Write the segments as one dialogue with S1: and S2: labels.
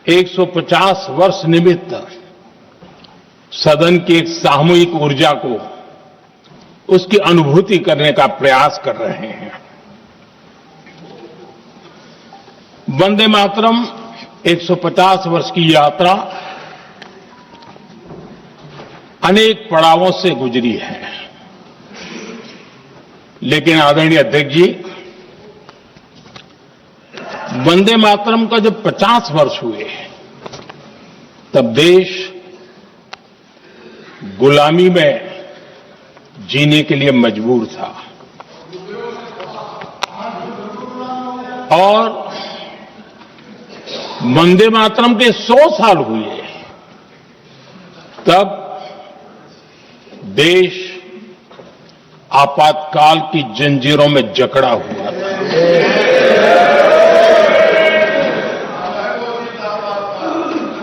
S1: 150 वर्ष निमित्त सदन की एक सामूहिक ऊर्जा को उसकी अनुभूति करने का प्रयास कर रहे हैं। वंदे मातरम 150 वर्ष की यात्रा अनेक पड़ावों से गुजरी है, लेकिन आदरणीय अध्यक्ष जी, वंदे मातरम का जब 50 वर्ष हुए तब देश गुलामी में जीने के लिए मजबूर था और वंदे मातरम के 100 साल हुए तब देश आपातकाल की जंजीरों में जकड़ा हुआ था।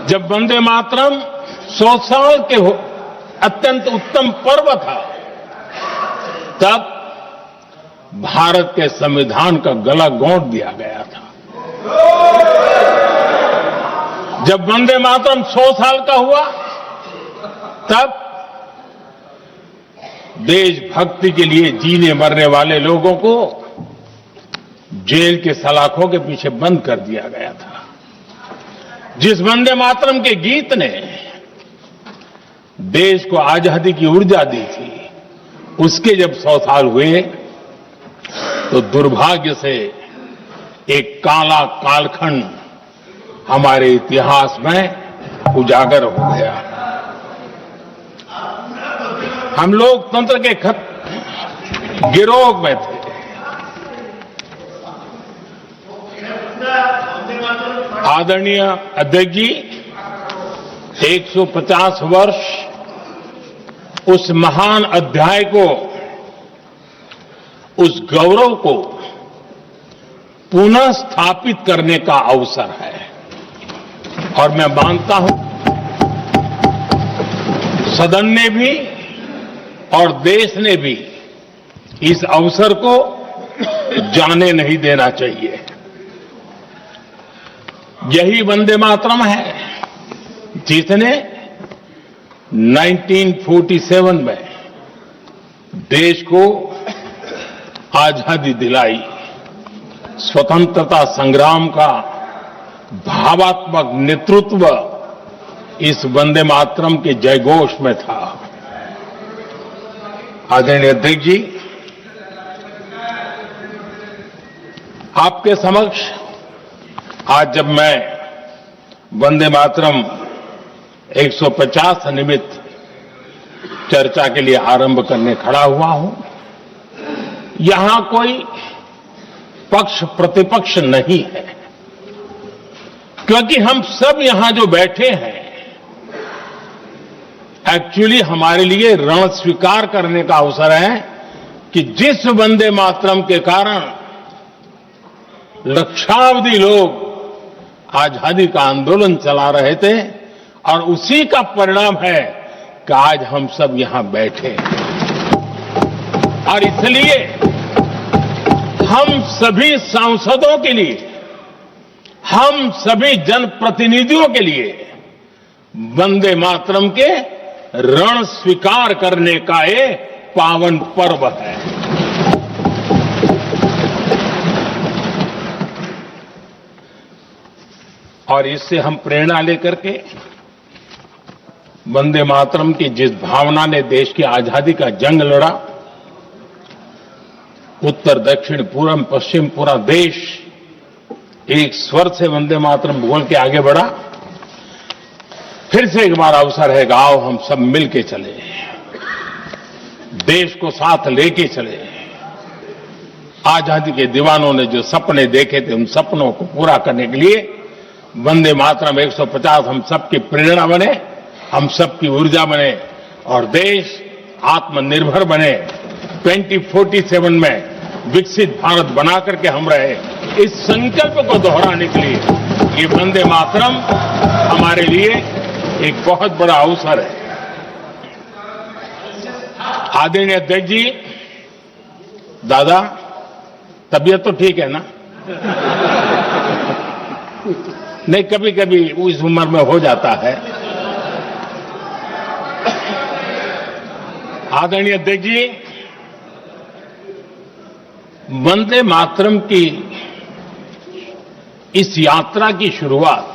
S1: जब वंदे मातरम 100 साल के अत्यंत उत्तम पर्व था, तब भारत के संविधान का गला घोंट दिया गया था। जब वंदे मातरम 100 साल का हुआ, तब देशभक्ति के लिए जीने मरने वाले लोगों को जेल के सलाखों के पीछे बंद कर दिया गया था। जिस वंदे मातरम के गीत ने देश को आजादी की ऊर्जा दी थी, उसके जब 100 साल हुए तो दुर्भाग्य से एक काला कालखंड हमारे इतिहास में उजागर हो गया। हम लोकतंत्र के गिरोह में थे। आदरणीय अध्यक्ष जी, 150 वर्ष उस महान अध्याय को, उस गौरव को पुनः स्थापित करने का अवसर है और मैं मानता हूं सदन ने भी और देश ने भी इस अवसर को जाने नहीं देना चाहिए। यही वंदे मातरम है जिसने 1947 में देश को आजादी दिलाई। स्वतंत्रता संग्राम का भावात्मक नेतृत्व इस वंदे मातरम के जयघोष में था। आदरणीय अध्यक्ष जी, आपके समक्ष आज जब मैं वंदे मातरम 150 निमित्त चर्चा के लिए आरंभ करने खड़ा हुआ हूं, यहां कोई पक्ष प्रतिपक्ष नहीं है, क्योंकि हम सब यहां जो बैठे हैं एक्चुअली हमारे लिए रण स्वीकार करने का अवसर है कि जिस वंदे मातरम के कारण लक्षावधि लोग आजादी का आंदोलन चला रहे थे और उसी का परिणाम है कि आज हम सब यहां बैठे हैं। और इसलिए हम सभी सांसदों के लिए, हम सभी जनप्रतिनिधियों के लिए वंदे मातरम के रण स्वीकार करने का ये पावन पर्व है। और इससे हम प्रेरणा लेकर के वंदे मातरम की जिस भावना ने देश की आजादी का जंग लड़ा, उत्तर दक्षिण पूर्व पश्चिम पूरा देश एक स्वर से वंदे मातरम बोल के आगे बढ़ा। फिर से एक बार अवसर है कि आओ हम सब मिल के चले, देश को साथ लेके चले। आजादी के दीवानों ने जो सपने देखे थे, उन सपनों को पूरा करने के लिए वंदे मातरम 150 हम सबकी प्रेरणा बने, हम सबकी ऊर्जा बने और देश आत्मनिर्भर बने। 2047 में विकसित भारत बना करके हम रहे, इस संकल्प को दोहराने के लिए ये वंदे मातरम हमारे लिए एक बहुत बड़ा अवसर है। आदरणीय अध्यक्ष जी, दादा तबीयत तो ठीक है ना? नहीं, कभी कभी इस उम्र में हो जाता है। आदरणीय अध्यक्ष जी, वंदे मातरम की इस यात्रा की शुरुआत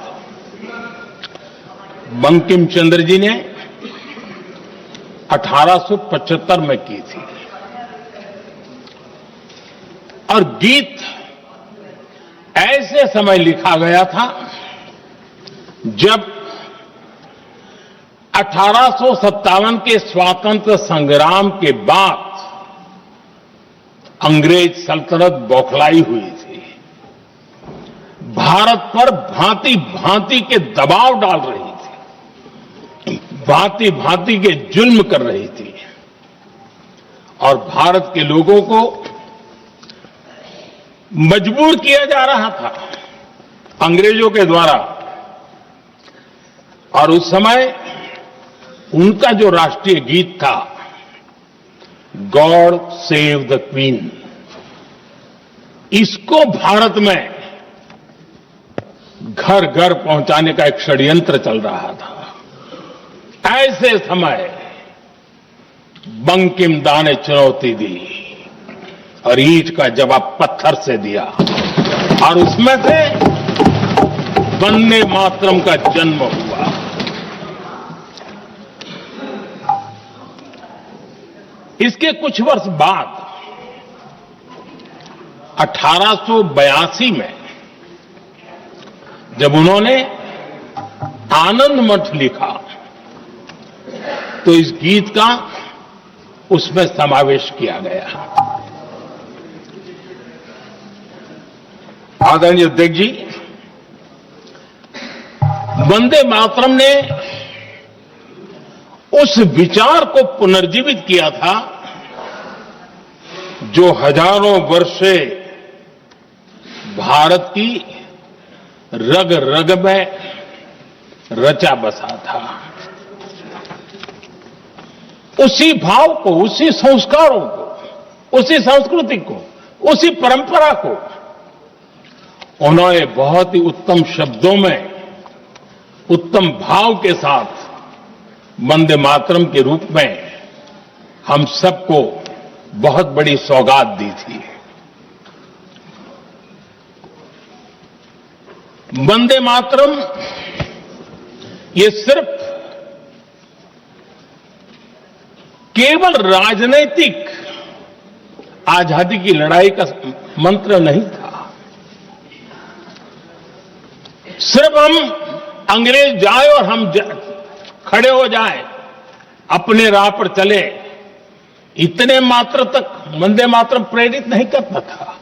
S1: बंकिम चंद्र जी ने 1875 में की थी और गीत ऐसे समय लिखा गया था जब 1857 के स्वातंत्र संग्राम के बाद अंग्रेज सल्तनत बौखलाई हुई थी, भारत पर भांति भांति के दबाव डाल रही थी, भांति भांति के जुल्म कर रही थी और भारत के लोगों को मजबूर किया जा रहा था अंग्रेजों के द्वारा। और उस समय उनका जो राष्ट्रीय गीत था, गॉड सेव द क्वीन, इसको भारत में घर घर पहुंचाने का एक षड्यंत्र चल रहा था। ऐसे समय बंकिम दा ने चुनौती दी और ईंट का जवाब पत्थर से दिया और उसमें से वंदे मातरम का जन्म हुआ। इसके कुछ वर्ष बाद 1882 में जब उन्होंने आनंद मठ लिखा तो इस गीत का उसमें समावेश किया गया। आदरणीय अध्यक्ष जी, वंदे मातरम ने उस विचार को पुनर्जीवित किया था जो हजारों वर्ष से भारत की रग रग में रचा बसा था। उसी भाव को, उसी संस्कारों को, उसी संस्कृति को, उसी परंपरा को उन्होंने बहुत ही उत्तम शब्दों में, उत्तम भाव के साथ वंदे मातरम के रूप में हम सबको बहुत बड़ी सौगात दी थी। वंदे मातरम ये सिर्फ केवल राजनैतिक आजादी की लड़ाई का मंत्र नहीं था। सिर्फ हम अंग्रेज जाए और हम खड़े हो जाए, अपने राह पर चले, इतने मात्र तक वंदे मातरम प्रेरित नहीं करता था,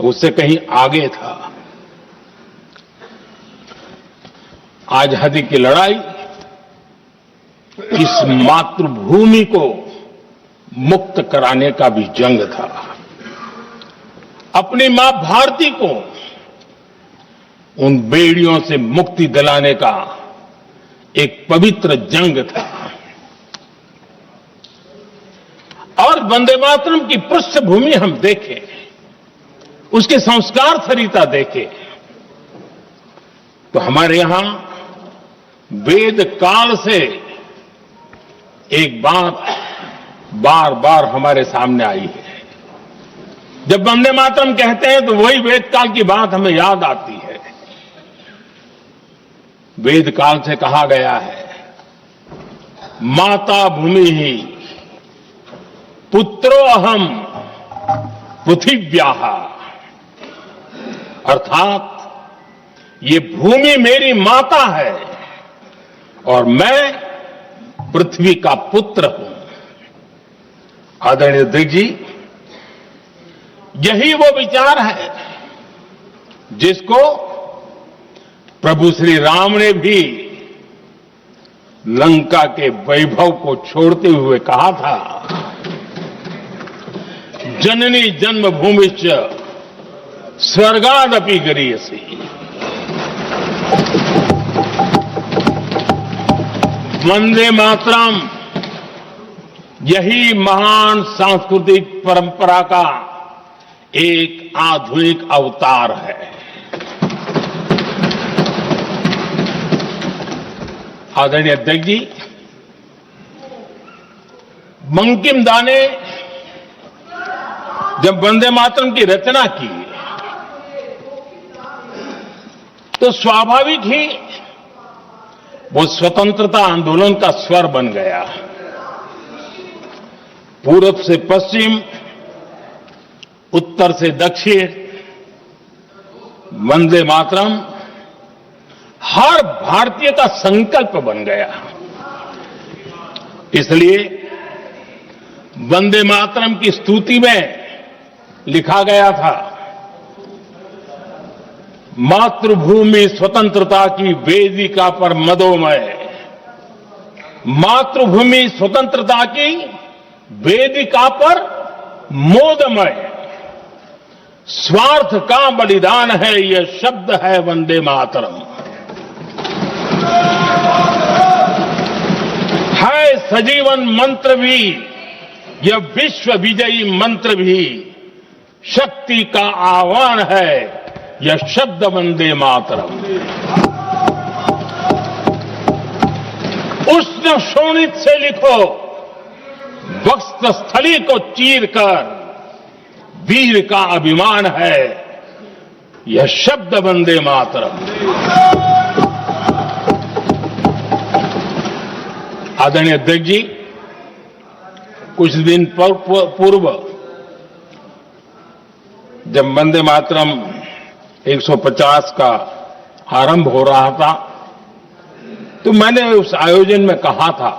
S1: उससे कहीं आगे था। आजादी की लड़ाई इस मातृभूमि को मुक्त कराने का भी जंग था। अपनी मां भारती को उन बेड़ियों से मुक्ति दिलाने का एक पवित्र जंग था। और वंदे मातरम की पृष्ठभूमि हम देखें, उसके संस्कार सरिता देखें, तो हमारे यहां वेद काल से एक बात बार बार हमारे सामने आई है। जब वंदे मातरम कहते हैं तो वही वेद काल की बात हमें याद आती है। वेद काल से कहा गया है, माता भूमि ही पुत्रो अहम पृथिव्याः, अर्थात ये भूमि मेरी माता है और मैं पृथ्वी का पुत्र हूं। आदरणीय अध्यक्ष जी, यही वो विचार है जिसको प्रभु श्री राम ने भी लंका के वैभव को छोड़ते हुए कहा था, जननी जन्मभूमिश्च स्वर्गादपि गरीयसी। वंदे मातरम यही महान सांस्कृतिक परंपरा का एक आधुनिक अवतार है। आदरणीय अध्यक्ष जी, बंकिम दा ने जब वंदे मातरम की रचना की तो स्वाभाविक ही वो स्वतंत्रता आंदोलन का स्वर बन गया। पूरब से पश्चिम, उत्तर से दक्षिण, वंदे मातरम हर भारतीय का संकल्प बन गया। इसलिए वंदे मातरम की स्तुति में लिखा गया था, मातृभूमि स्वतंत्रता की वेदिका पर मदोमय, मातृभूमि स्वतंत्रता की वेदिका पर मोदमय, स्वार्थ का बलिदान है यह शब्द है वंदे मातरम। है सजीवन मंत्र भी, यह विश्व विजयी मंत्र भी, शक्ति का आह्वान है यह शब्द वंदे मातरम। उष्ण शोणित से लिखो, वक्ष स्थली को चीरकर, वीर का अभिमान है यह शब्द वंदे मातरम। आदरणीय अध्यक्ष जी, कुछ दिन पूर्व जब वंदे मातरम 150 का आरंभ हो रहा था तो मैंने उस आयोजन में कहा था,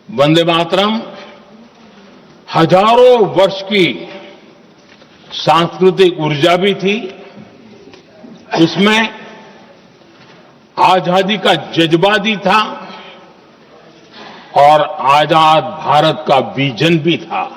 S1: वंदे मातरम हजारों वर्ष की सांस्कृतिक ऊर्जा भी थी, उसमें आजादी का जज्बा भी था और आजाद भारत का विजन भी था।